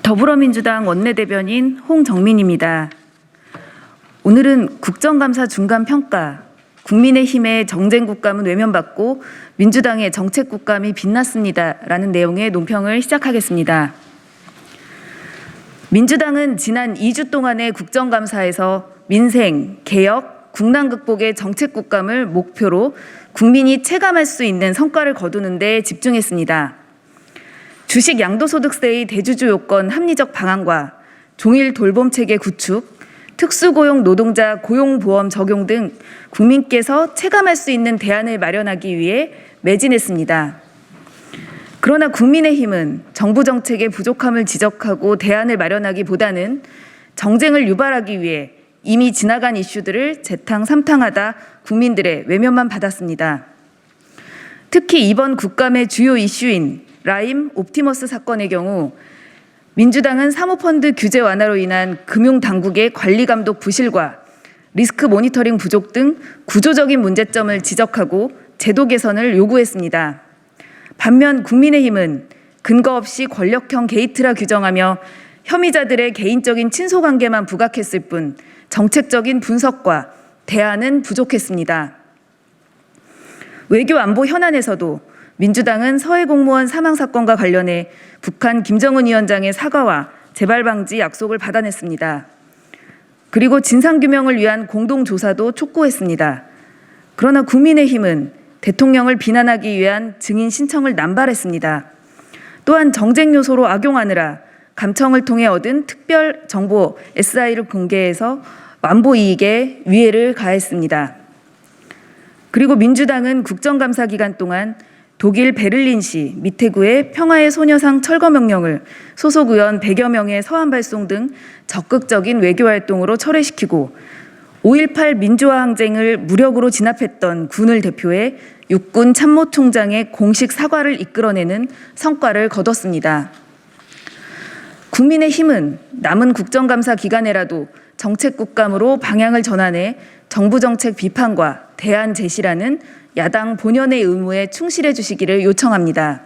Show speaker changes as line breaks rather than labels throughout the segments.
더불어민주당 원내대변인 홍정민입니다. 오늘은 국정감사 중간평가, 국민의힘의 정쟁국감은 외면받고 민주당의 정책국감이 빛났습니다라는 내용의 논평을 시작하겠습니다. 민주당은 지난 2주 동안의 국정감사에서 민생, 개혁, 국난 극복의 정책국감을 목표로 국민이 체감할 수 있는 성과를 거두는 데 집중했습니다. 주식 양도소득세의 대주주 요건 합리적 방안과 종일 돌봄체계 구축, 특수고용 노동자 고용보험 적용 등 국민께서 체감할 수 있는 대안을 마련하기 위해 매진했습니다. 그러나 국민의힘은 정부 정책의 부족함을 지적하고 대안을 마련하기보다는 정쟁을 유발하기 위해 이미 지나간 이슈들을 재탕 삼탕하다 국민들의 외면만 받았습니다. 특히 이번 국감의 주요 이슈인 라임 옵티머스 사건의 경우 민주당은 사모펀드 규제 완화로 인한 금융당국의 관리감독 부실과 리스크 모니터링 부족 등 구조적인 문제점을 지적하고 제도 개선을 요구했습니다. 반면 국민의힘은 근거 없이 권력형 게이트라 규정하며 혐의자들의 개인적인 친소관계만 부각했을 뿐 정책적인 분석과 대안은 부족했습니다. 외교 안보 현안에서도 민주당은 서해 공무원 사망 사건과 관련해 북한 김정은 위원장의 사과와 재발 방지 약속을 받아냈습니다. 그리고 진상규명을 위한 공동조사도 촉구했습니다. 그러나 국민의힘은 대통령을 비난하기 위한 증인 신청을 남발했습니다. 또한 정쟁 요소로 악용하느라 감청을 통해 얻은 특별 정보 SI를 공개해서 안보 이익에 위해를 가했습니다. 그리고 민주당은 국정감사 기간 동안 독일 베를린시 미테구의 평화의 소녀상 철거 명령을 소속 의원 100여 명의 서한 발송 등 적극적인 외교활동으로 철회시키고 5.18 민주화 항쟁을 무력으로 진압했던 군을 대표해 육군 참모총장의 공식 사과를 이끌어내는 성과를 거뒀습니다. 국민의힘은 남은 국정감사 기간에라도 정책국감으로 방향을 전환해 정부 정책 비판과 대안 제시라는 야당 본연의 의무에 충실해 주시기를 요청합니다.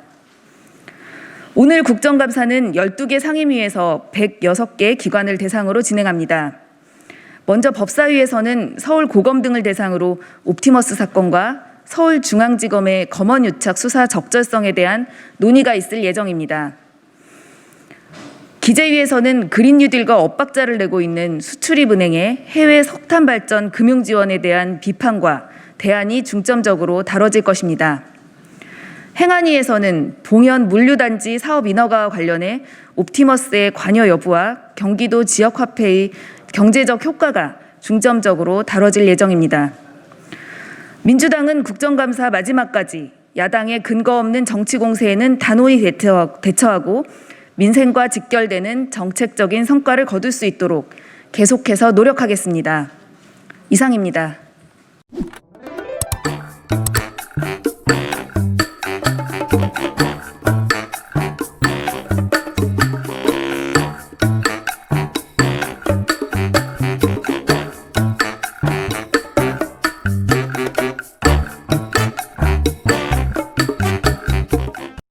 오늘 국정감사는 12개 상임위에서 106개 기관을 대상으로 진행합니다. 먼저 법사위에서는 서울고검 등을 대상으로 옵티머스 사건과 서울중앙지검의 검언유착 수사 적절성에 대한 논의가 있을 예정입니다. 기재위에서는 그린뉴딜과 엇박자를 내고 있는 수출입은행의 해외 석탄 발전 금융 지원에 대한 비판과 대안이 중점적으로 다뤄질 것입니다. 행안위에서는 동현 물류단지 사업 인허가와 관련해 옵티머스의 관여 여부와 경기도 지역화폐의 경제적 효과가 중점적으로 다뤄질 예정입니다. 민주당은 국정감사 마지막까지 야당의 근거 없는 정치 공세에는 단호히 대처하고 민생과 직결되는 정책적인 성과를 거둘 수 있도록 계속해서 노력하겠습니다. 이상입니다.